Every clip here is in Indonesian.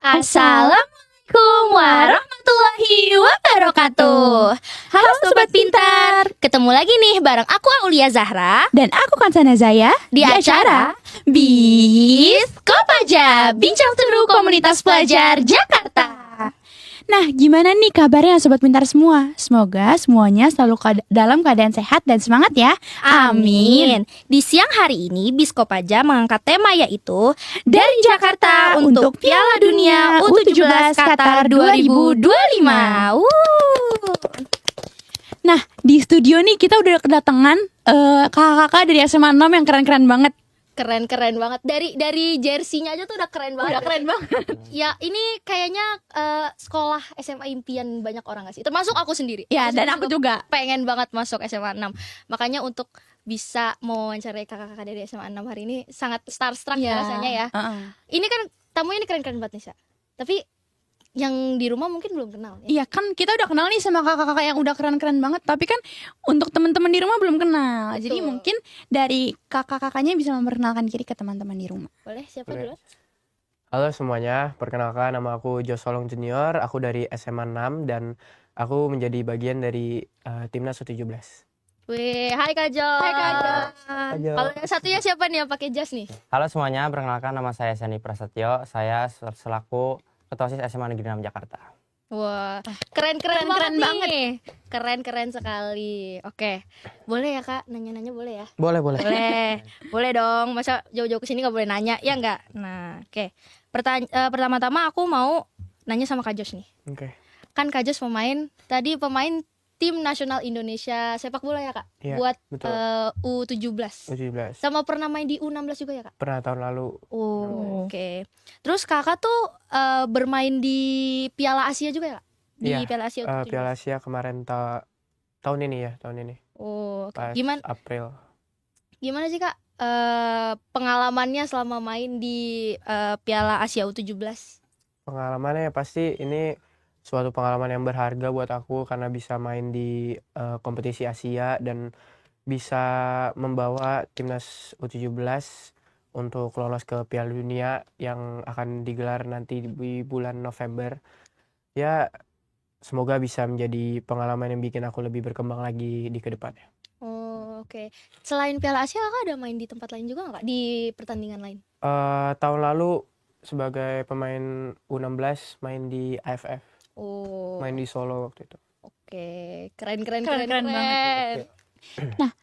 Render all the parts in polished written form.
Assalamualaikum warahmatullahi wabarakatuh. Halo Sobat Pintar, ketemu lagi nih bareng aku Aulia Zahra dan aku Kansana Zaya di acara Biskopaja, Bincang Seru Komunitas Pelajar Jakarta. Nah, gimana nih kabarnya Sobat Pintar semua? Semoga semuanya selalu dalam keadaan sehat dan semangat ya. Amin. Di siang hari ini Biskopaja mengangkat tema yaitu Dari Jakarta untuk Piala Dunia U17 Qatar 2025. Nah, di studio nih kita udah kedatangan kakak-kakak dari SMA 6 yang keren-keren banget. Keren banget. Dari jersey-nya aja tuh udah keren banget. Udah keren banget. Ya, ini kayaknya sekolah SMA impian banyak orang gak sih? Termasuk aku sendiri. Ya, dan aku juga pengen banget masuk SMA 6. Makanya untuk bisa mewawancarai kakak-kakak dari SMA 6 hari ini sangat starstruck ya rasanya ya. Ini kan tamunya ini keren-keren banget nih, Sa. Tapi yang di rumah mungkin belum kenal ya? Iya kan, kita udah kenal nih sama kakak-kakak yang udah keren-keren banget. Tapi kan untuk teman-teman di rumah belum kenal. Betul. Jadi mungkin dari kakak-kakaknya bisa memperkenalkan diri ke teman-teman di rumah. Boleh, siapa dulu? Halo semuanya, perkenalkan nama aku Josolong Junior. Aku dari SMA 6 dan aku menjadi bagian dari Timnas U17. Wih, hai Kak Jo. Hai Kak Jo. Kalau yang satunya siapa nih yang pakai jas nih? Halo semuanya, perkenalkan nama saya Seni Prasetyo. Saya selaku Ketua OSIS SMA Negeri 6 Jakarta. Wah, keren banget. Keren sekali. Oke, boleh ya Kak, nanya-nanya boleh ya? Boleh. Boleh dong. Masa jauh-jauh kesini nggak boleh nanya, ya nggak? Nah, oke. Pertama-tama aku mau nanya sama Kak Jos nih. Oke. Kan Kak Jos pemain tim nasional Indonesia sepak bola ya Kak? Iya, buat betul. U17. U17. Sama pernah main di U16 juga ya Kak? Pernah tahun lalu. Oke. Terus Kakak tuh bermain di Piala Asia juga ya Kak? Di Iya, Piala Asia U17. Piala Asia kemarin tahun ini. Oh, Pas gimana sih Kak pengalamannya selama main di Piala Asia U17? Pengalamannya pasti ini suatu pengalaman yang berharga buat aku karena bisa main di kompetisi Asia dan bisa membawa timnas U17 untuk lolos ke Piala Dunia yang akan digelar nanti di bulan November. Ya, semoga bisa menjadi pengalaman yang bikin aku lebih berkembang lagi di kedepannya. Oh, oke. Selain Piala Asia Kakak ada main di tempat lain juga nggak Kak? Di pertandingan lain? Tahun lalu sebagai pemain U16 main di AFF. Oh. Main di Solo waktu itu. Oke, keren banget. Nah,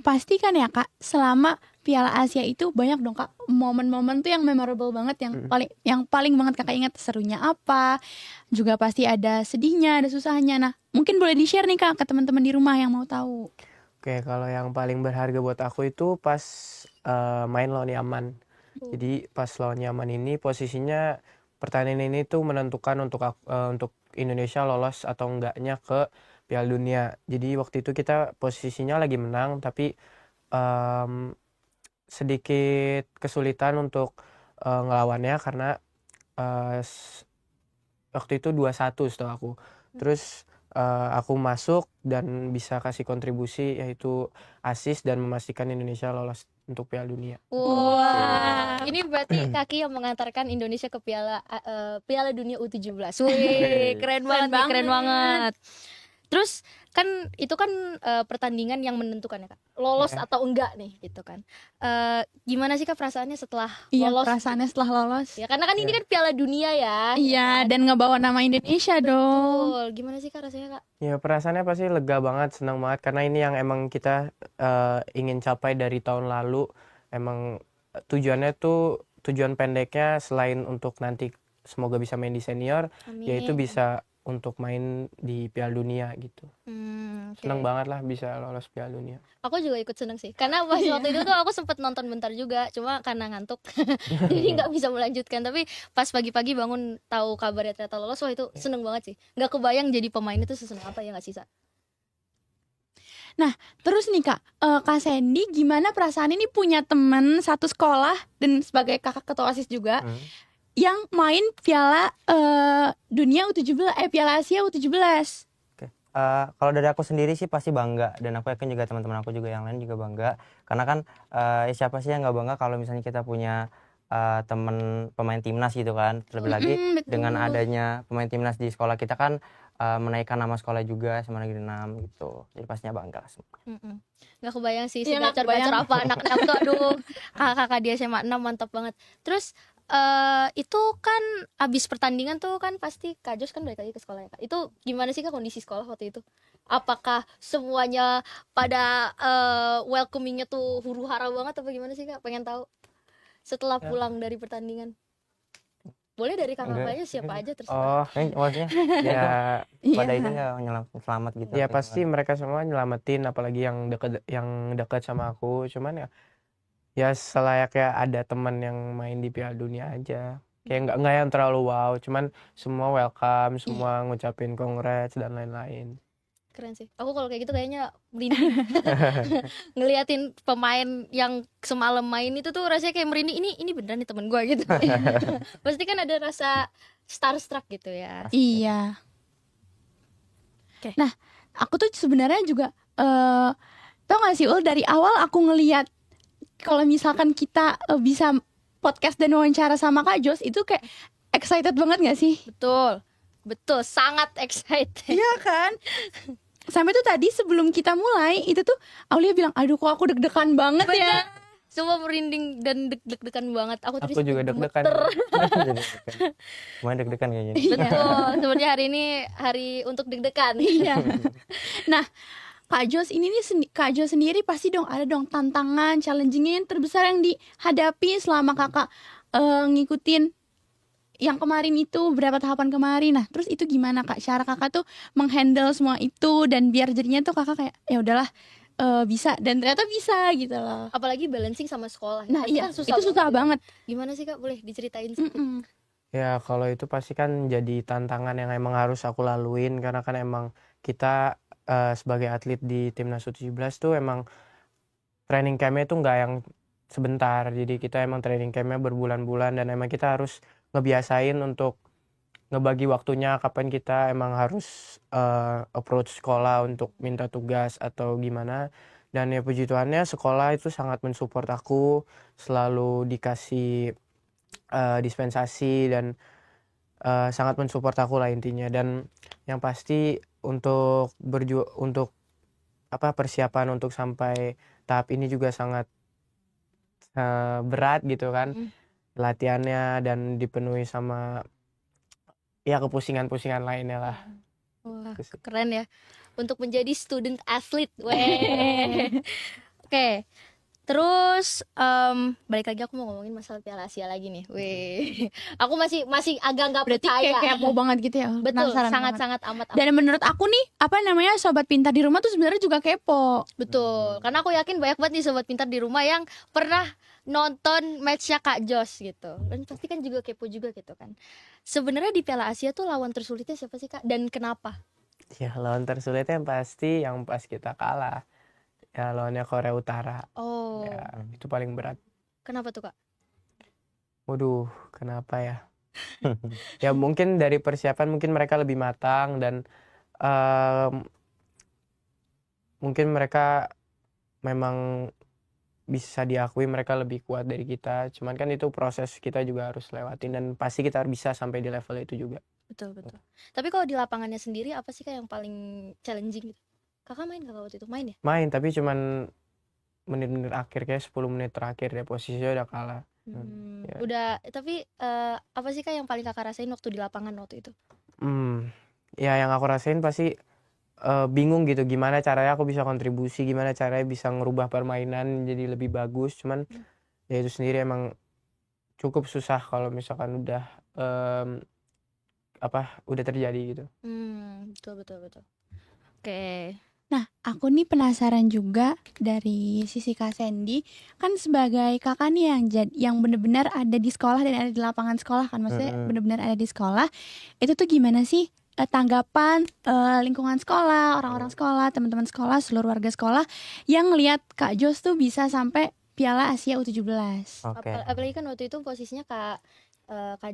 pasti kan ya Kak, selama Piala Asia itu banyak dong Kak momen-momen tuh yang memorable banget, yang paling banget Kakak ingat serunya apa? Juga pasti ada sedihnya, ada susahnya. Nah, mungkin boleh di-share nih Kak ke teman-teman di rumah yang mau tahu. Oke, kalau yang paling berharga buat aku itu pas main lawan Yaman. Jadi pas lawan Yaman ini posisinya pertandingan ini tuh menentukan untuk Indonesia lolos atau enggaknya ke Piala Dunia. Jadi waktu itu kita posisinya lagi menang tapi sedikit kesulitan untuk ngelawannya karena waktu itu 2-1 setahu aku. Terus aku masuk dan bisa kasih kontribusi yaitu assist dan memastikan Indonesia lolos untuk Piala Dunia. Wah, ini berarti Kaki yang mengantarkan Indonesia ke Piala Dunia U17. Wih, keren banget. Terus kan itu kan pertandingan yang menentukan ya Kak, lolos Iya. atau enggak nih gitu kan. Gimana sih Kak perasaannya setelah Iya, lolos? perasaannya setelah lolos. Ya karena kan ini Iya. kan Piala Dunia ya. Iya, kan? dan ngebawa nama Indonesia dong. Betul. Gimana sih Kak rasanya Kak? Ya perasaannya pasti lega banget, senang banget karena ini yang emang kita ingin capai dari tahun lalu. Emang tujuannya tuh tujuan pendeknya selain untuk nanti semoga bisa main di senior, yaitu Amin. bisa untuk main di Piala Dunia gitu. Oke. Senang banget lah bisa lolos Piala Dunia. Aku juga ikut seneng sih. Karena pas waktu itu tuh aku sempet nonton bentar juga, cuma karena ngantuk jadi nggak bisa melanjutkan. Tapi pas pagi-pagi bangun tahu kabarnya ternyata lolos, wah itu seneng banget sih. Nggak kebayang jadi pemain itu seseneng apa ya nggak sih Sa? Terus nih Kak, Kak Sandy gimana perasaan ini punya temen satu sekolah dan sebagai kakak ketua OSIS juga yang main Piala Dunia U17, Piala Asia U17. Kalau dari aku sendiri sih pasti bangga, dan aku yakin juga teman-teman aku juga yang lain juga bangga, karena kan ya siapa sih yang nggak bangga kalau misalnya kita punya teman pemain timnas gitu kan. Terlebih lagi Betul. dengan adanya pemain timnas di sekolah kita kan menaikkan nama sekolah juga sama Negeri 6 gitu, jadi pastinya bangga semua. Nggak kebayang sih Iya, nggak gacor-gacor kebayang. apa anak-anak tuh, aduh kakak-kakak di SMA 6 mantap banget. Terus itu kan abis pertandingan tuh kan pasti Kak Jos kan balik lagi ke sekolah ya Kak. Itu gimana sih Kak kondisi sekolah waktu itu? Apakah semuanya pada welcomingnya tuh huru hara banget apa gimana sih Kak? Pengen tahu setelah Ya. pulang dari pertandingan. Boleh dari kakak-kakaknya siapa aja terserah. Oh, Maksudnya ya pada Iya. ini nggak selamat gitu ya atau pasti gimana? mereka semua nyelamatin, apalagi yang dekat sama aku. Cuman ya selayaknya ada teman yang main di Piala Dunia aja. Kayak nggak yang terlalu wow, cuman semua welcome, semua ngucapin congrats dan lain-lain. Keren sih. Aku kalau kayak gitu kayaknya merinding. Ngeliatin pemain yang semalam main itu tuh rasanya kayak merinding. Ini beneran nih temen gue gitu. Pasti kan ada rasa starstruck gitu ya. Iya. Oke. Nah, aku tuh sebenarnya juga tau gak sih Ul, dari awal aku ngeliat kalau misalkan kita bisa podcast dan wawancara sama Kak Jos itu kayak excited banget gak sih? Betul. Betul, sangat excited. Iya kan? Sampai tuh tadi sebelum kita mulai itu tuh Aulia bilang, aduh kok aku deg-degan banget ya. Semua merinding dan deg-degan banget. Aku tadi Aku juga sampai deg-degan. gemeter. Lumayan deg-degan kayaknya. Betul. Sebenarnya hari ini hari untuk deg-degan. Iya. Nah, Kak Jos ini nih Kak Jos sendiri pasti dong ada dong tantangan, challenging-nya yang terbesar yang dihadapi selama kakak ngikutin yang kemarin itu berapa tahapan kemarin. Nah, terus itu gimana Kak? Cara kakak tuh menghandle semua itu dan biar jadinya tuh kakak kayak ya udahlah bisa dan ternyata bisa gitu loh. Apalagi balancing sama sekolah. Nah, Pasti iya, kan itu susah banget. Gimana sih Kak? Boleh diceritain sedikit? Mm-mm. Ya kalau itu pasti kan jadi tantangan yang emang harus aku laluin karena kan emang kita sebagai atlet di timnas U17 tuh emang training campnya tuh nggak yang sebentar, jadi kita emang training campnya berbulan-bulan dan emang kita harus ngebiasain untuk ngebagi waktunya kapan kita emang harus approach sekolah untuk minta tugas atau gimana. Dan ya puji Tuhannya sekolah itu sangat mensupport aku, selalu dikasih dispensasi dan sangat mensupport aku lah intinya. Dan yang pasti untuk persiapan untuk sampai tahap ini juga sangat berat gitu kan latihannya, dan dipenuhi sama ya kepusingan-pusingan lainnya lah. Wah, keren ya. Untuk menjadi student athlete. Weh. Oke. Terus balik lagi aku mau ngomongin masalah Piala Asia lagi nih. Weh. Aku masih agak nggak Berarti percaya. kayak mau banget gitu ya. Betul, Penasaran banget. sangat-sangat amat. Dan menurut aku nih, apa namanya, sobat pintar di rumah tuh sebenarnya juga kepo. Betul. Karena aku yakin banyak banget nih sobat pintar di rumah yang pernah nonton matchnya Kak Jos gitu. Dan pasti kan juga kepo juga gitu kan. Sebenarnya di Piala Asia tuh lawan tersulitnya siapa sih Kak? Dan kenapa? Ya lawan tersulitnya yang pasti yang pas kita kalah. Ya lawannya Korea Utara. Oh, Ya itu paling berat. kenapa tuh Kak? Waduh, kenapa ya? Ya mungkin dari persiapan mungkin mereka lebih matang dan mungkin mereka memang bisa diakui mereka lebih kuat dari kita. Cuman kan itu proses kita juga harus lewatin dan pasti kita bisa sampai di level itu juga. Betul betul. Tapi kalau di lapangannya sendiri apa sih kak yang paling challenging gitu? Kakak main kakak waktu itu main ya? Main tapi cuman menit-menit akhir, kayak 10 menit terakhir deh posisinya udah kalah. Ya. Udah, tapi apa sih kak yang paling kakak rasain waktu di lapangan waktu itu? Ya yang aku rasain pasti bingung gitu gimana caranya aku bisa kontribusi, gimana caranya bisa ngerubah permainan jadi lebih bagus. Cuman ya itu sendiri emang cukup susah kalau misalkan udah udah terjadi gitu. Betul betul betul. Oke. Nah, aku nih penasaran juga dari sisi Kak Sandy, kan sebagai kakak nih yang benar-benar ada di sekolah dan ada di lapangan sekolah kan, maksudnya benar-benar ada di sekolah. Itu tuh gimana sih tanggapan lingkungan sekolah, orang-orang sekolah, teman-teman sekolah, seluruh warga sekolah yang ngelihat Kak Jos tuh bisa sampai Piala Asia U17? Apalagi kan waktu itu posisinya Kak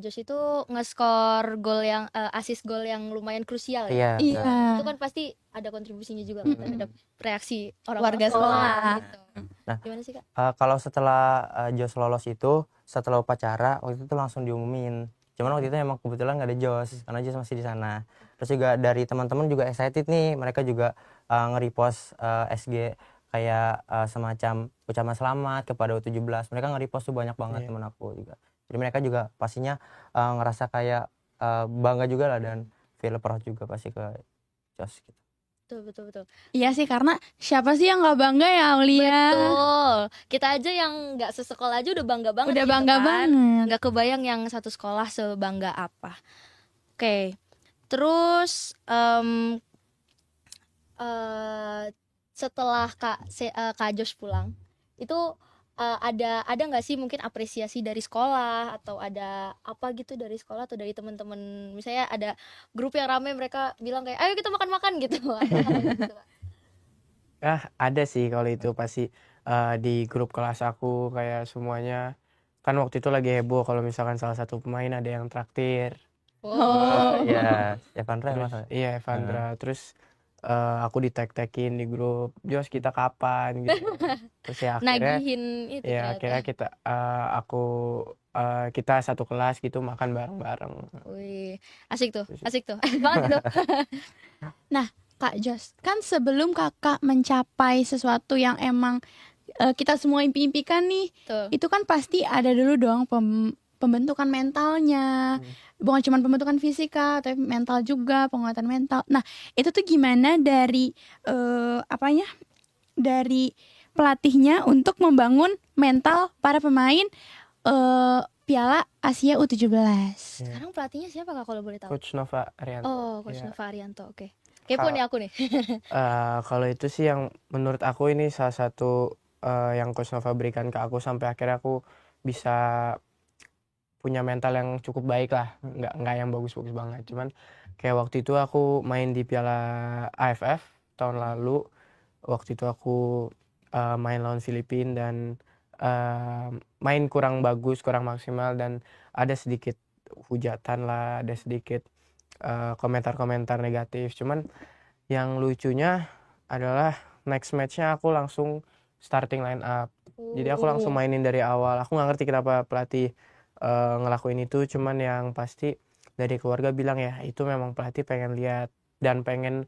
Jos itu nge-score gol yang assist gol yang lumayan krusial ya. Iya. Itu kan pasti ada kontribusinya juga kan terhadap reaksi orang Warga sekolah. gitu. Nah, Gimana sih kak? Kalau setelah Jos lolos itu, setelah upacara waktu itu langsung diumumin. Cuman waktu itu emang kebetulan nggak ada Jos karena Jos masih di sana. Terus juga dari teman-teman juga excited nih, mereka juga nge-repost SG kayak semacam ucapan selamat kepada U17. Mereka nge-repost tuh banyak banget temen aku juga. Jadi mereka juga pastinya ngerasa kayak bangga juga lah dan feel proud juga pasti ke Jos gitu. Betul. Iya sih, karena siapa sih yang nggak bangga ya Aulia? Betul. Kita aja yang nggak sesekolah aja udah bangga banget. Udah gitu bangga kan. banget. Nggak kebayang yang satu sekolah sebangga apa. Oke. Terus setelah Kak Josh pulang, itu ada nggak sih mungkin apresiasi dari sekolah atau ada apa gitu dari sekolah atau dari teman-teman, misalnya ada grup yang ramai mereka bilang kayak ayo kita makan-makan gitu. Gitu, Kak. Ada sih kalau itu pasti di grup kelas aku kayak semuanya kan waktu itu lagi heboh kalau misalkan salah satu pemain ada yang traktir. Iya, Evandra Terus, masalah. iya Evandra. Terus aku di tag-tagin di grup, Jos kita kapan gitu. Terus ya akhirnya Nagihin itu ya akhirnya kita satu kelas gitu makan bareng-bareng. Wih, asik tuh banget itu. Nah, Kak Jos, kan sebelum kakak mencapai sesuatu yang emang kita semua impi-impikan nih, Tuh. itu kan pasti ada dulu dong pembentukan mentalnya, bukan cuma pembentukan fisika, tapi mental juga, penguatan mental. Nah, itu tuh gimana dari dari pelatihnya untuk membangun mental para pemain Piala Asia U17? Sekarang pelatihnya siapa kak kalau boleh tahu? Coach Nova Arianto. Oh, Coach Nova Arianto. Oke. Kepo nih aku nih. Kalau itu sih yang menurut aku ini salah satu yang Coach Nova berikan ke aku sampai akhirnya aku bisa punya mental yang cukup baik lah, nggak yang bagus-bagus banget. Cuman kayak waktu itu aku main di Piala AFF tahun lalu, waktu itu aku main lawan Filipina dan main kurang bagus, kurang maksimal dan ada sedikit hujatan lah, ada sedikit komentar-komentar negatif. Cuman yang lucunya adalah next matchnya aku langsung starting line up. Jadi aku langsung mainin dari awal. Aku nggak ngerti kenapa pelatih ngelakuin itu, cuman yang pasti dari keluarga bilang ya itu memang pelatih pengen lihat dan pengen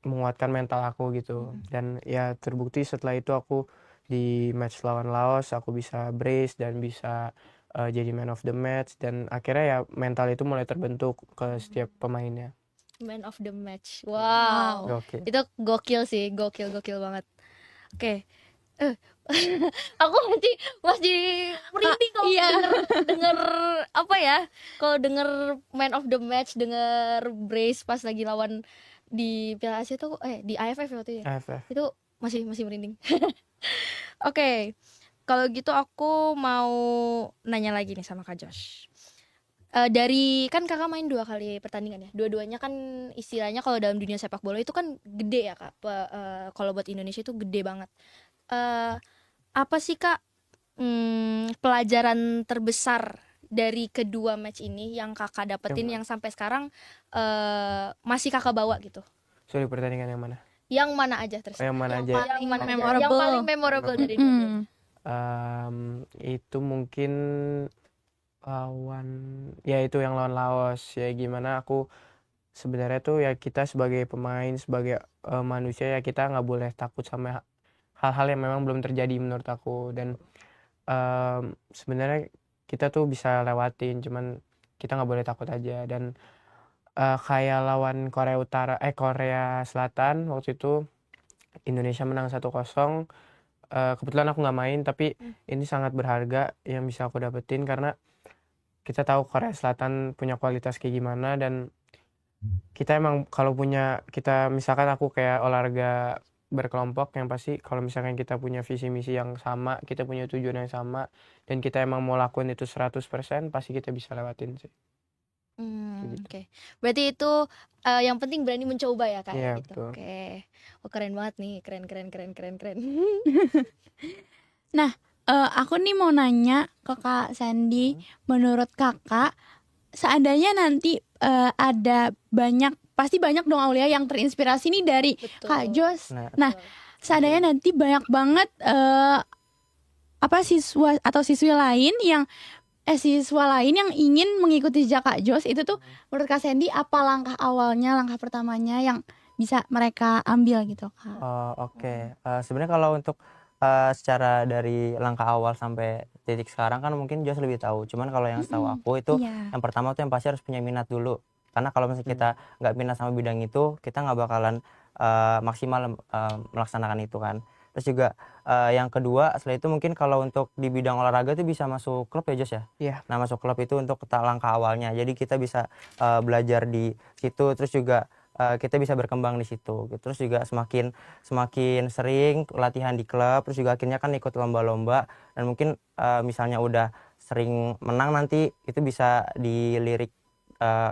menguatkan mental aku gitu. Dan ya terbukti setelah itu aku di match lawan Laos aku bisa brace dan bisa jadi man of the match dan akhirnya ya mental itu mulai terbentuk ke setiap pemainnya. Man of the match. Wow. Gokil. Itu gokil sih, gokil banget. Oke. Aku masih merinding kalau denger apa ya? Kalau denger man of the match, denger brace pas lagi lawan di Piala Asia tuh di AFF waktu itu ya. AFF. Itu masih merinding. Oke. Kalau gitu aku mau nanya lagi nih sama Kak Josh. Dari kan kakak main 2 kali pertandingan ya, dua-duanya kan istilahnya kalau dalam dunia sepak bola itu kan gede ya kak, kalau buat Indonesia itu gede banget. Apa sih kak pelajaran terbesar dari kedua match ini yang kakak dapetin yang sampai sekarang masih kakak bawa gitu? Sorry, pertandingan yang mana? Yang mana aja terus? Yang mana aja? Yang paling memorable dari dua. Itu mungkin lawan ya itu yang lawan Laos ya, gimana aku sebenarnya tuh ya kita sebagai pemain, sebagai manusia ya kita nggak boleh takut sama hal-hal yang memang belum terjadi menurut aku. Dan sebenarnya kita tuh bisa lewatin, cuman kita nggak boleh takut aja. Dan kayak lawan Korea Selatan waktu itu Indonesia menang 1-0. Kebetulan aku nggak main, tapi ini sangat berharga yang bisa aku dapetin karena kita tahu Korea Selatan punya kualitas kayak gimana. Dan kita emang kalau kita misalkan aku kayak olahraga berkelompok, yang pasti kalau misalkan kita punya visi misi yang sama, kita punya tujuan yang sama, dan kita emang mau lakuin itu 100%, pasti kita bisa lewatin sih. Gitu. Oke. Berarti itu yang penting berani mencoba ya Kak. Iya, gitu. betul. Oke. Oh, keren banget nih, keren. Aku nih mau nanya ke Kak Sandy, menurut Kakak seandainya nanti ada pasti banyak dong Aulia yang terinspirasi nih dari Betul. Kak Jos. Nah, Nah, seandainya nanti banyak banget siswa atau siswa lain yang ingin mengikuti jejak Kak Jos, itu tuh menurut Kak Sandy apa langkah pertamanya yang bisa mereka ambil gitu Kak? Oke. Sebenarnya kalau untuk secara dari langkah awal sampai titik sekarang kan mungkin Jos lebih tahu. Cuman kalau yang setahu aku itu Iya. yang pertama tuh yang pasti harus punya minat dulu. Karena kalau misalnya kita nggak minat sama bidang itu, kita nggak bakalan maksimal melaksanakan itu kan. Terus juga yang kedua setelah itu mungkin kalau untuk di bidang olahraga itu bisa masuk klub ya Jos ya. Iya. Nah masuk klub itu untuk langkah awalnya. Jadi kita bisa belajar di situ, terus juga kita bisa berkembang di situ. Terus juga semakin sering latihan di klub, terus juga akhirnya kan ikut lomba-lomba, dan mungkin misalnya udah sering menang nanti itu bisa dilirik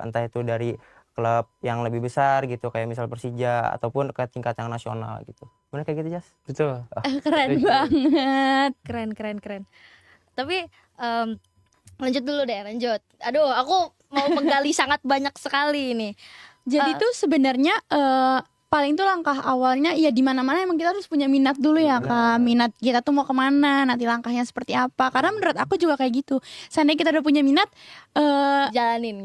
entah itu dari klub yang lebih besar gitu, kayak misal Persija ataupun ke tingkat yang nasional gitu. Bener kayak gitu Jas? Betul. Keren banget. Keren. Tapi lanjut dulu deh, lanjut. Aduh, aku mau menggali sangat banyak sekali ini. Jadi tuh sebenarnya paling tuh langkah awalnya ya di mana-mana emang kita harus punya minat dulu ya Kak. Minat kita tuh mau kemana, nanti langkahnya seperti apa. Karena menurut aku juga kayak gitu. Seandainya kita udah punya minat, Jalanin.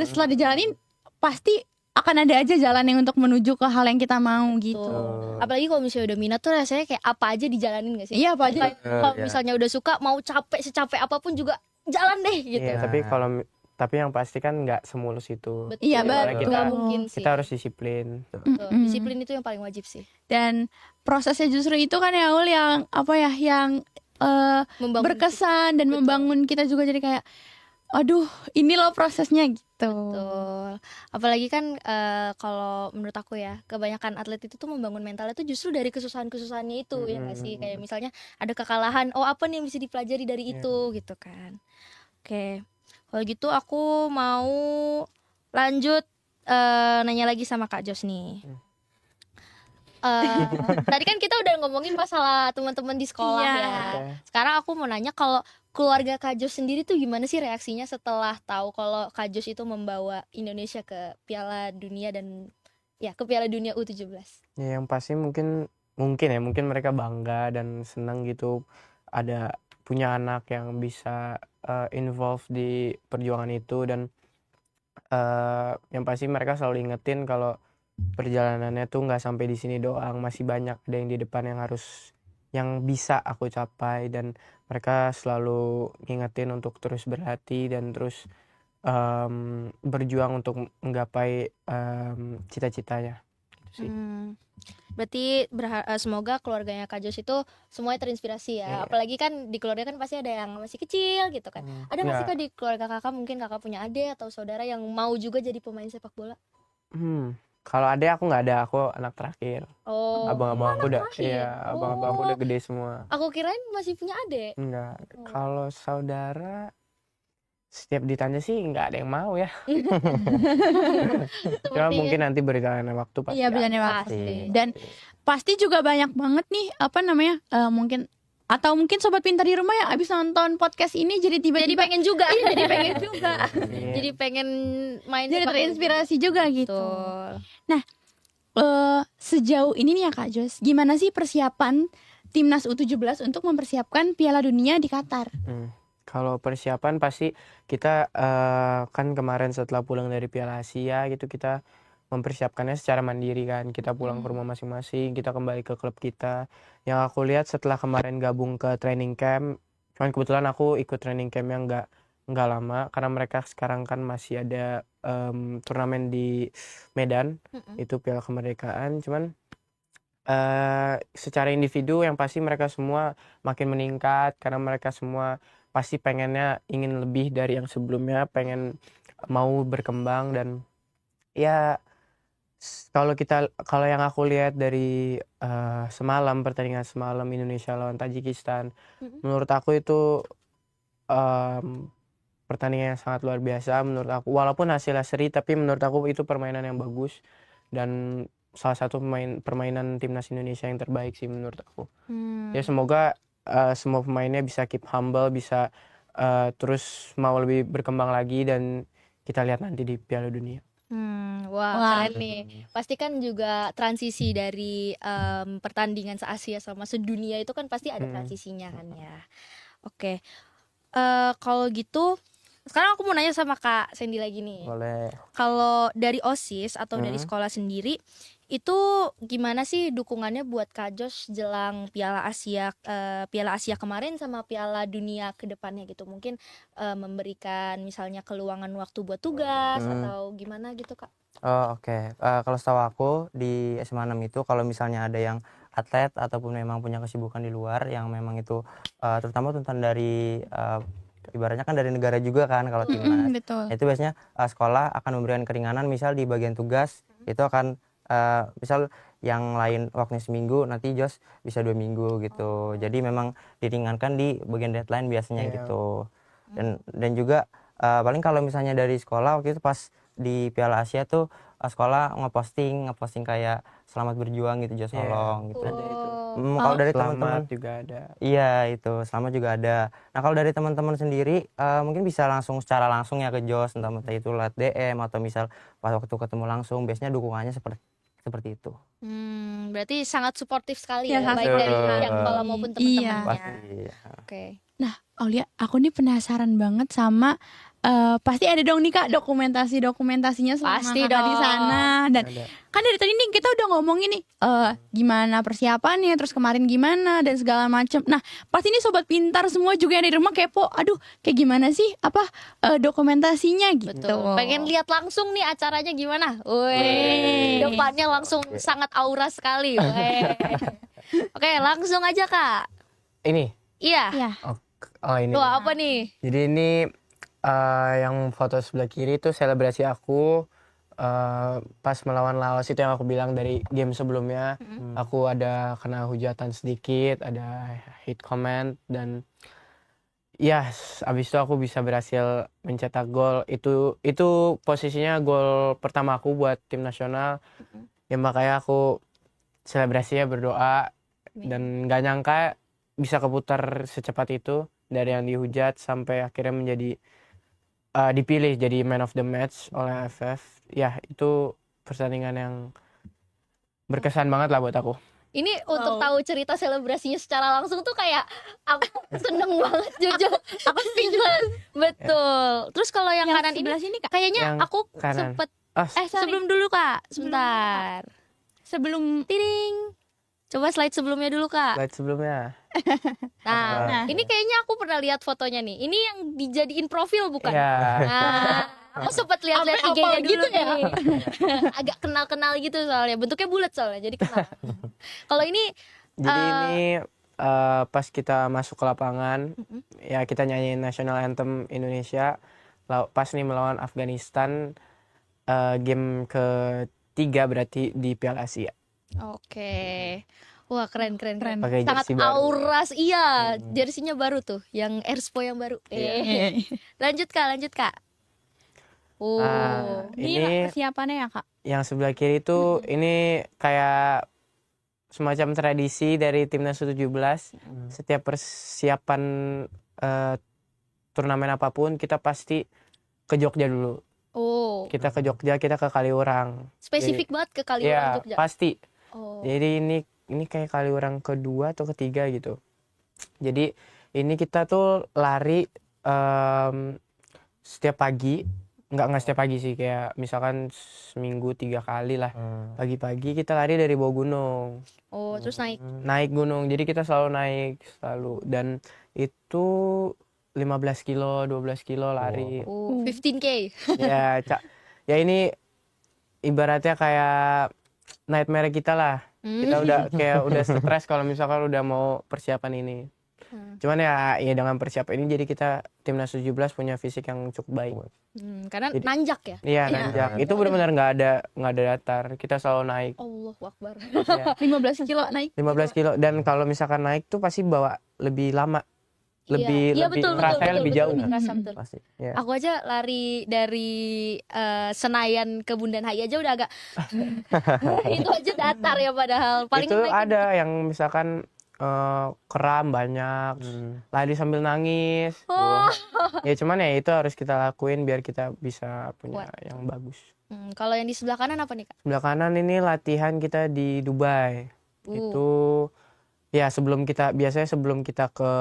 setelah dijalanin pasti akan ada aja jalan yang untuk menuju ke hal yang kita mau gitu. Tuh. Apalagi kalau misalnya udah minat tuh rasanya kayak apa aja dijalanin gak sih? Iya, apa aja. Kayak kalau misalnya udah suka, mau secapek apapun juga jalan deh gitu. Iya, tapi yang pasti kan nggak semulus itu. Betul. Iya, betul. Nggak mungkin sih. Kita harus disiplin. Betul. Disiplin itu yang paling wajib sih. Dan prosesnya justru itu kan ya Ul yang Membangun berkesan dan membangun kita juga jadi kayak aduh ini loh prosesnya gitu. Betul. Apalagi kan kalau menurut aku ya, kebanyakan atlet itu tuh membangun mentalnya tuh justru dari kesusahan-kesusahannya itu ya nggak sih? Kayak misalnya ada kekalahan, oh apa nih yang bisa dipelajari dari itu gitu kan. Oke. Kalau gitu aku mau lanjut nanya lagi sama Kak Jos nih. Tadi kan kita udah ngomongin masalah teman-teman di sekolah Iya. ya. Sekarang aku mau nanya kalau keluarga Kak Jos sendiri tuh gimana sih reaksinya setelah tahu kalau Kak Jos itu membawa Indonesia ke Piala Dunia dan ya ke Piala Dunia U17? Ya, yang pasti mungkin mereka bangga dan senang gitu ada punya anak yang bisa involve di perjuangan itu. Dan yang pasti mereka selalu ingetin kalau perjalanannya tuh nggak sampai di sini doang, masih banyak ada yang di depan yang bisa aku capai. Dan mereka selalu ngingetin untuk terus berlatih dan terus berjuang untuk menggapai cita-citanya gitu sih. Berarti semoga keluarganya Kak Jos itu semuanya terinspirasi ya. Apalagi kan di keluarga kan pasti ada yang masih kecil gitu kan. Ada nggak sih Kak di keluarga kakak, mungkin kakak punya adik atau saudara yang mau juga jadi pemain sepak bola? Kalau adik aku nggak ada, aku anak terakhir. Oh, Abang-abang aku udah, terakhir? iya, abang-abang aku udah gede semua. Aku kirain masih punya adik. Enggak. Kalau saudara setiap ditanya sih nggak ada yang mau ya. Cuma mungkin nanti berjalannya waktu pasti. Iya, berjalannya waktu. Pasti. Dan pasti juga banyak banget nih mungkin sobat pintar di rumah yang abis nonton podcast ini jadi tiba-tiba pengen juga. Iya, jadi pengen juga. Iya. Jadi pengen main Jadi sepak bola. terinspirasi juga gitu. Betul. Nah, sejauh ini nih ya Kak Jos, gimana sih persiapan timnas U17 untuk mempersiapkan Piala Dunia di Qatar? Kalau persiapan pasti kita kan kemarin setelah pulang dari Piala Asia gitu kita mempersiapkannya secara mandiri kan. Kita pulang ke rumah masing-masing, kita kembali ke klub kita. Yang aku lihat setelah kemarin gabung ke training camp, cuman kebetulan aku ikut training campnya nggak lama karena mereka sekarang kan masih ada turnamen di Medan, itu Piala Kemerdekaan. Cuman secara individu yang pasti mereka semua makin meningkat karena mereka semua pasti pengennya ingin lebih dari yang sebelumnya, pengen mau berkembang dan ya kalau yang aku lihat dari pertandingan semalam Indonesia lawan Tajikistan, menurut aku itu pertandingan yang sangat luar biasa menurut aku. Walaupun hasilnya seri, tapi menurut aku itu permainan yang bagus dan salah satu permainan timnas Indonesia yang terbaik sih menurut aku. Ya semoga semua pemainnya bisa keep humble, bisa terus mau lebih berkembang lagi dan kita lihat nanti di Piala Dunia. Wah, keren nih. Pasti kan juga transisi dari pertandingan se-Asia sama sedunia itu kan pasti ada transisinya kan ya. Oke. Kalau gitu sekarang aku mau nanya sama Kak Sandy lagi nih. Boleh. Kalau dari OSIS atau dari sekolah sendiri itu gimana sih dukungannya buat Kak Josh jelang Piala Asia kemarin sama Piala Dunia ke depannya gitu? Mungkin memberikan misalnya keluangan waktu buat tugas atau gimana gitu Kak? Oh, oke. Kalau setahu aku di SMA 6 itu kalau misalnya ada yang atlet ataupun memang punya kesibukan di luar yang memang itu terutama tuntutan dari ibaratnya kan dari negara juga kan kalau timnas. Betul. Itu biasanya sekolah akan memberikan keringanan misal di bagian tugas itu akan misal yang lain waktunya seminggu nanti Jos bisa 2 minggu gitu. Jadi memang diringankan di bagian deadline biasanya gitu. Dan juga paling kalau misalnya dari sekolah waktu itu pas di Piala Asia tuh sekolah ngeposting kayak selamat berjuang gitu Jos Holong gitu. Ada itu. Kalau dari teman-teman Selamat juga ada. iya itu selamat juga ada. Nah kalau dari teman-teman sendiri mungkin bisa secara langsung ya ke Jos entah itu lewat DM atau misal pas waktu ketemu langsung biasanya dukungannya seperti itu. Berarti sangat suportif sekali Ya, ya, baik betul. dari yang sekolah maupun teman-temannya. Pasti. Oke. Nah, Aulia, aku nih penasaran banget sama pasti ada dong nih Kak dokumentasinya selama Pasti Kakak di dong. sana dan Ada. kan dari tadi nih kita udah ngomongin nih gimana persiapannya terus kemarin gimana dan segala macem. Nah, pasti nih sobat pintar semua juga yang di rumah kepo. Aduh, kayak gimana sih dokumentasinya gitu. Betul. Pengen lihat langsung nih acaranya gimana? Weh. Depannya langsung sangat aura sekali. Weh. Oke, langsung aja Kak. Ini. Iya. Ya. Oh ini. Tuh apa nih? Jadi ini yang foto sebelah kiri itu selebrasi aku pas melawan Laos itu yang aku bilang dari game sebelumnya. Aku ada kena hujatan sedikit, ada hate comment dan ya abis itu aku bisa berhasil mencetak gol. Itu posisinya gol pertama aku buat tim nasional. Ya makanya aku selebrasinya berdoa dan gak nyangka bisa keputar secepat itu dari yang dihujat sampai akhirnya menjadi dipilih jadi man of the match oleh AFF. Ya itu pertandingan yang berkesan banget lah buat aku. Ini untuk tahu cerita selebrasinya secara langsung tuh kayak aku seneng banget jujur. Aku speechless. Betul. Terus kalau yang kanan ini sebelah sini Kak. kayaknya Yang aku kanan. sempet Sorry. sebelum dulu Kak. Sebentar. Sebelum Tiring. Coba slide sebelumnya dulu Kak. Slide sebelumnya. Nah, ini kayaknya aku pernah lihat fotonya nih. Ini yang dijadiin profil bukan? Ya. Nah, aku sempat lihat-lihat Sampai IG-nya hafal dulu gitu ya? nih. Agak kenal-kenal gitu soalnya. Bentuknya bulat soalnya, jadi kenal. Kalau ini Jadi ini pas kita masuk ke lapangan, ya kita nyanyiin national anthem Indonesia. Pas nih melawan Afghanistan, game ketiga berarti di Piala Asia. Oke. Wah, keren. Pakai Sangat jersey baru. auras, iya. Jersinya baru tuh, yang Erspo yang baru. Lanjut Kak. Oh. ini persiapannya ya Kak. Yang sebelah kiri itu ini kayak semacam tradisi dari timnas U17. Setiap persiapan turnamen apapun kita pasti ke Jogja dulu. Oh. Kita ke Jogja, kita ke Kaliurang. Spesifik banget ke Kaliurang Iya, Jogja. pasti. Oh. Jadi ini kayak Kaliurang kedua atau ketiga gitu. Jadi ini kita tuh lari setiap pagi, nggak setiap pagi sih, kayak misalkan seminggu 3 kali lah. Pagi-pagi kita lari dari bawah gunung, Oh, terus naik. naik gunung. Jadi kita selalu naik, selalu. Dan itu 15 kilo, 12 kilo lari. Oh, 15K. Ya, ya ini ibaratnya kayak nightmare kita lah. Kita udah stres kalau misalkan udah mau persiapan ini. Cuman ya dengan persiapan ini jadi kita timnas 17 punya fisik yang cukup baik. Karena nanjak ya. Iya, nanjak. Itu benar-benar nggak ada datar. Kita selalu naik. Allahu Akbar. Iya, 15 kilo naik. 15 kilo. Dan kalau misalkan naik tuh pasti bawa lebih lama. Lebih betul, rasanya lebih jauh. Terasa betul. Pasti. Iya. Aku aja lari dari Senayan ke Bundaran HI aja udah agak itu aja datar ya, padahal paling Itu naik ada yang misalkan kram banyak, lari sambil nangis. Ya cuman ya itu harus kita lakuin biar kita bisa punya yang bagus. Kalau yang di sebelah kanan apa nih, Kak? Sebelah kanan ini latihan kita di Dubai. Itu ya biasanya sebelum kita ke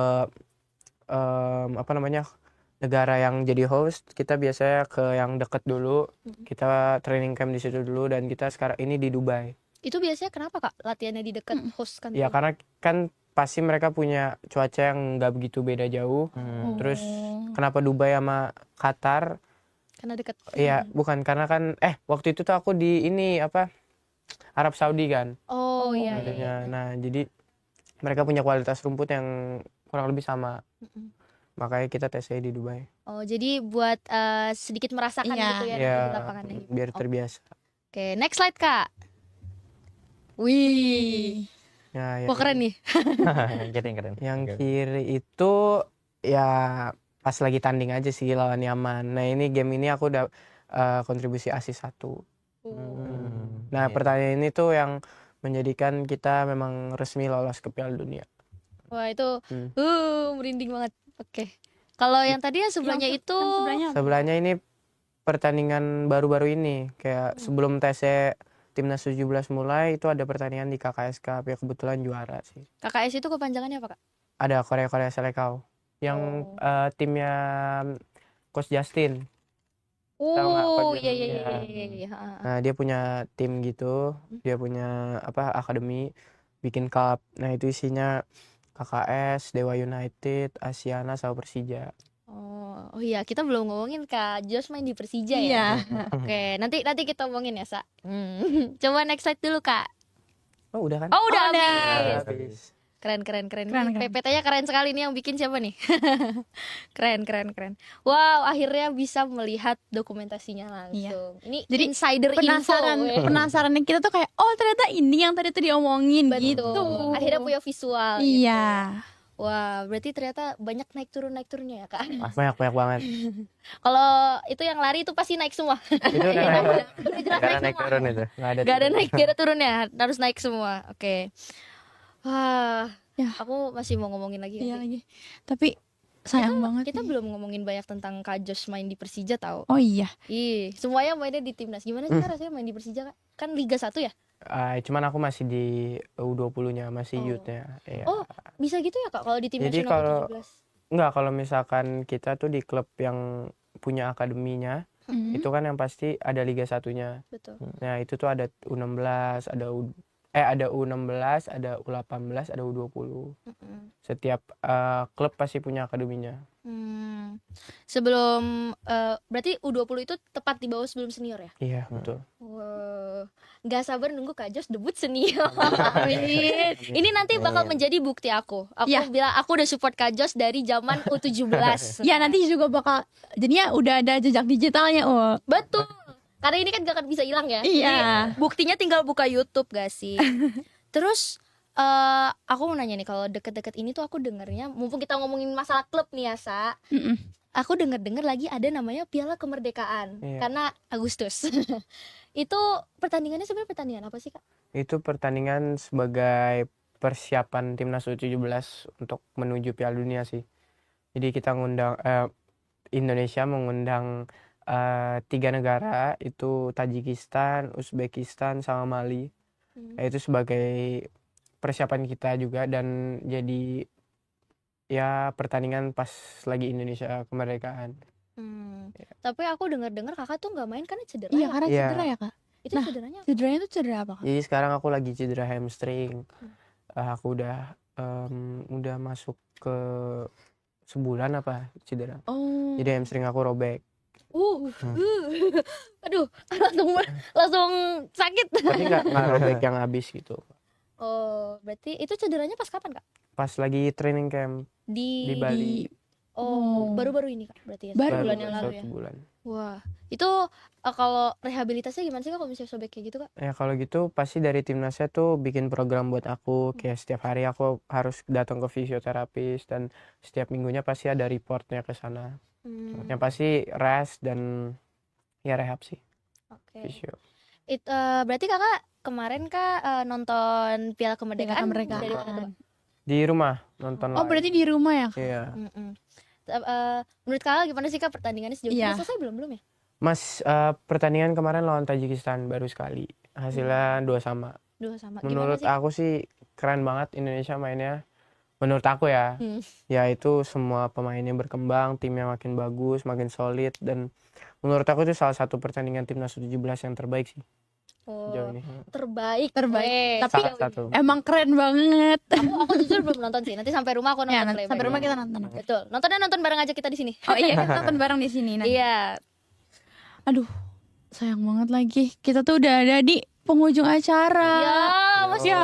negara yang jadi host, kita biasanya ke yang deket dulu. Kita training camp di situ dulu, dan kita sekarang ini di Dubai. Itu biasanya kenapa, Kak, latihannya di dekat host kan? Ya karena kan pasti mereka punya cuaca yang nggak begitu beda jauh. Terus kenapa Dubai sama Qatar? Karena dekat. Iya, bukan karena kan waktu itu tuh aku di ini Arab Saudi kan. Oh iya. Adanya. Nah, jadi mereka punya kualitas rumput yang kurang lebih sama. Makanya kita tesnya di Dubai. Oh, jadi buat sedikit merasakan gitu ya Iya, di lapangannya. biar terbiasa. Oke, next slide, Kak. Wih. Ya, Wah, keren nih. Keren. Yang kiri itu ya pas lagi tanding aja sih lawan Yaman. Nah, ini game ini aku udah kontribusi assist 1. Nah, pertanyaan ini tuh yang menjadikan kita memang resmi lolos ke Piala Dunia. Wah, itu merinding banget. Oke. Kalau yang tadi yang sebelahnya itu Sebelahnya ini pertandingan baru-baru ini, kayak sebelum TC Timnas 17 mulai itu ada pertandingan di KKS Cup, ya kebetulan juara sih. KKS itu kepanjangannya apa, Kak? Ada Korea Selekau yang timnya Coach Justin. Tahu nggak Coach Oh, Justin? iya. Nah, dia punya tim gitu, dia punya akademi, bikin cup. Nah, itu isinya KKS, Dewa United, Asiana, sama Persija. Oh iya, kita belum ngomongin Kak Jos main di Persija ya. Oke, nanti kita ngomongin ya, Sa. Coba next slide dulu, Kak. Oh, udah kan? Oh, udah Udah habis. habis. Keren. Keren. PPT-nya keren sekali nih, yang bikin siapa nih? Keren. Wow, akhirnya bisa melihat dokumentasinya langsung. Ini Jadi insider penasaran info. penasarannya kita tuh kayak ternyata ini yang tadi tuh diomongin gitu. Betul. Akhirnya punya visual. Iya. Gitu. Wah, berarti ternyata banyak naik turunnya ya, Kak. Banyak banget. Kalau itu yang lari itu pasti naik semua. Itu udah naik. Udah jelas Karena naik naik semua. turun itu. Gak ada naik, gak ada turunnya, harus naik semua. Oke. Wah, Ya. aku masih mau ngomongin lagi. Iya nggak sih? lagi. Tapi sayang banget. Kita nih. belum ngomongin banyak tentang Kak Jos main di Persija tahu. Oh iya. Ih, semuanya mainnya di timnas. Gimana sih Kak rasanya main di Persija, Kak? Kan Liga 1 ya? Cuman aku masih di U20-nya, masih Oh. youth-nya. Iya. Oh, bisa gitu ya, Kak, kalau di tim Jadi nasional kalau- U17? Enggak, kalau misalkan kita tuh di klub yang punya akademinya, itu kan yang pasti ada Liga 1-nya. Betul. Nah, itu tuh ada U16, ada U16, ada U18, ada U20. Setiap klub pasti punya akademinya. Sebelum berarti U20 itu tepat di bawah sebelum senior ya? Iya, betul. Wow, nggak sabar nunggu Kak Jos debut senior. Amin. Ini nanti bakal menjadi bukti aku. Aku Ya. bilang aku udah support Kak Jos dari zaman U17. Ya nanti juga bakal jadinya udah ada jejak digitalnya. Oh. Betul. Karena ini kan gak akan bisa hilang ya. Iya. Jadi, buktinya tinggal buka YouTube gak sih? Terus aku mau nanya nih, kalau deket-deket ini tuh aku dengernya, mumpung kita ngomongin masalah klub nih ya, Sa. Aku denger lagi ada namanya Piala Kemerdekaan. Iya. Karena Agustus. Itu pertandingannya sebenarnya pertandingan apa sih, Kak? Itu pertandingan sebagai persiapan timnas U17 untuk menuju Piala Dunia sih. Jadi kita ngundang Indonesia mengundang 3 negara, itu Tajikistan, Uzbekistan, sama Mali. Itu sebagai persiapan kita juga, dan jadi ya pertandingan pas lagi Indonesia kemerdekaan. Tapi aku dengar-dengar kakak tuh nggak main karena cedera. Iya, karena Iya. cedera ya kak. Itu Nah, cederanya Cederanya tuh cedera apa kak? Jadi sekarang aku lagi cedera hamstring. Aku udah masuk ke sebulan apa cedera. Oh. Jadi hamstring aku robek. Aduh, langsung sakit. Tapi nggak robek yang habis gitu. Oh, berarti itu cederanya pas kapan kak? Pas lagi training camp Di di Bali. Oh, baru-baru ini kak berarti ya? Baru. Bulan yang lalu ya? 1 bulan. Wah, itu kalau rehabilitasinya gimana sih kak kalau misalnya sobek kayak gitu kak? Ya kalau gitu pasti dari timnasnya tuh bikin program buat aku, kayak setiap hari aku harus datang ke fisioterapis dan setiap minggunya pasti ada reportnya ke sana. Yang pasti rest dan ya rehab sih, Oke. fisio. Berarti kakak kemarin kak nonton Piala Kemerdekaan Kemerdekaan. dari mana tuh, Kak? Di rumah nonton Oh, live. berarti di rumah ya kak? Iya. Menurut kakak gimana sih kak pertandingannya sejauh ini? Iya. Selesai belum ya? Mas, pertandingan kemarin lawan Tajikistan baru sekali. Hasilnya 2-2. Dua sama. Menurut Gimana sih? aku sih keren banget Indonesia mainnya. Menurut aku ya. Ya itu semua pemainnya berkembang, timnya makin bagus, makin solid, dan menurut aku itu salah satu pertandingan timnas U17 yang terbaik sih sejauh ini. Terbaik. Tapi Salah satu. emang keren banget. Aku jujur belum nonton sih. Nanti sampai rumah aku nonton. Ya, nanti playback. sampai rumah kita nonton. Betul. Nonton bareng aja kita di sini. Oh iya, kita nonton bareng di sini. Nanti. Iya. Aduh, sayang banget lagi. Kita tuh udah ada di penghujung acara. Ya, masih Ya,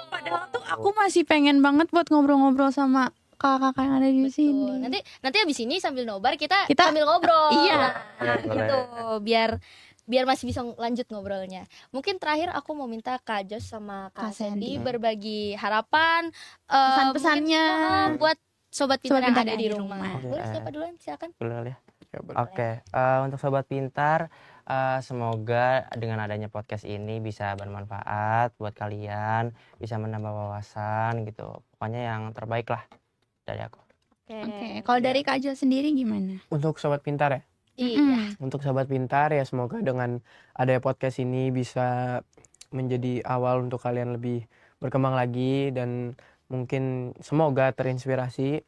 padahal tuh aku masih pengen banget buat ngobrol-ngobrol sama kakak-kakak yang ada di Betul. sini. Nanti abis ini sambil nobar kita Kita- sambil ngobrol. Iya. Nah, gitu. Biar masih bisa lanjut ngobrolnya. Mungkin terakhir aku mau minta Kak Jos sama Kak Kak Sandy. Sandy berbagi harapan Pesan-pesannya. mungkin, buat sobat pintar yang Pintar ada yang di ada di rumah. rumah. Boleh siapa duluan? Silakan. Boleh ya. Ya, boleh. Oke, untuk sobat pintar, semoga dengan adanya podcast ini bisa bermanfaat buat kalian, bisa menambah wawasan gitu. Pokoknya yang terbaik lah dari aku. Oke, kalau dari Kak Jo sendiri gimana? Untuk sobat pintar ya. Iya. Untuk sobat pintar ya semoga dengan adanya podcast ini bisa menjadi awal untuk kalian lebih berkembang lagi dan mungkin semoga terinspirasi,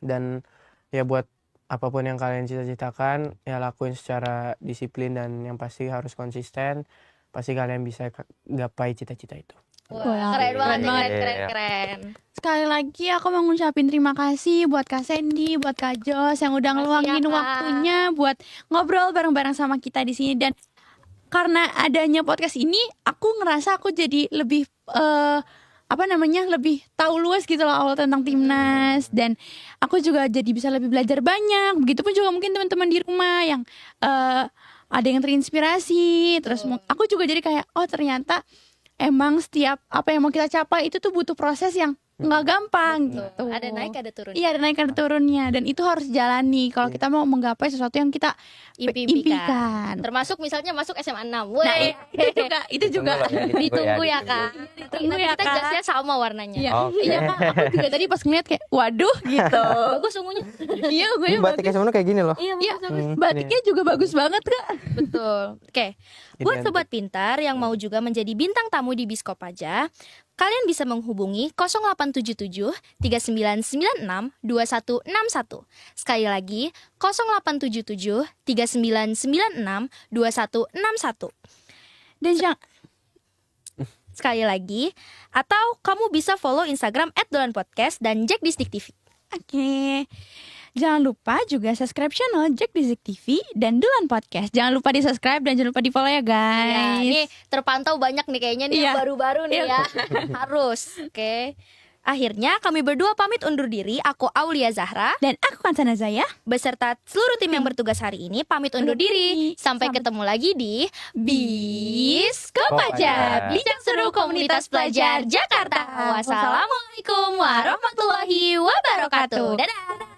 dan ya buat apapun yang kalian cita-citakan ya lakuin secara disiplin dan yang pasti harus konsisten, pasti kalian bisa gapai cita-cita itu. Wah, keren banget, banget. keren. Sekali lagi aku mau ngucapin terima kasih buat Kak Sandy, buat Kak Jos yang udah Makasih ngeluangin ya, Kak. waktunya buat ngobrol bareng-bareng sama kita di sini. Dan karena adanya podcast ini, aku ngerasa aku jadi lebih lebih tahu luas gitu loh awal tentang timnas, dan aku juga jadi bisa lebih belajar banyak. Begitupun juga mungkin teman-teman di rumah yang ada yang terinspirasi. Terus aku juga jadi kayak oh ternyata emang setiap apa yang mau kita capai itu tuh butuh proses yang nggak gampang gitu. Ada naik ada turun. Iya, ada naik ada turunnya, dan itu harus jalani kalau kita mau menggapai sesuatu yang kita impikan. Termasuk misalnya masuk SMA 6. Nah, itu juga Ditunggu ya, Kak. Ditunggu Nanti ya, kita Kak. jasnya sama warnanya. Iya, Oke. iya Kak, aku juga tadi pas ngeliat kayak waduh gitu. Bagus ungunya. Iya, gue Ini batiknya sebenarnya kayak gini loh. Iya, Iya, bagus. batiknya juga bagus banget Kak. Betul. Oke. Buat Identik. sobat pintar yang mau juga menjadi bintang tamu di Biskop aja, kalian bisa menghubungi 0877 3996 2161. Sekali lagi 0877 3996 2161. Dan Sekali lagi, atau kamu bisa follow Instagram @dolanpodcast dan Jack Disdik TV. oke. Jangan lupa juga subscribe channel Jack Disdik TV dan Dulan Podcast. Jangan lupa di subscribe dan jangan lupa di follow ya Ya, guys. ini terpantau banyak nih kayaknya nih yang Iya. baru-baru nih ya. Harus. Oke. Akhirnya kami berdua pamit undur diri. Aku Aulia Zahra Dan aku Kansana Zaya. beserta seluruh tim yang bertugas hari ini pamit undur diri. Sampai ketemu lagi di Biskop aja, bincang seru komunitas pelajar Jakarta. Wassalamualaikum warahmatullahi wabarakatuh. Dadah.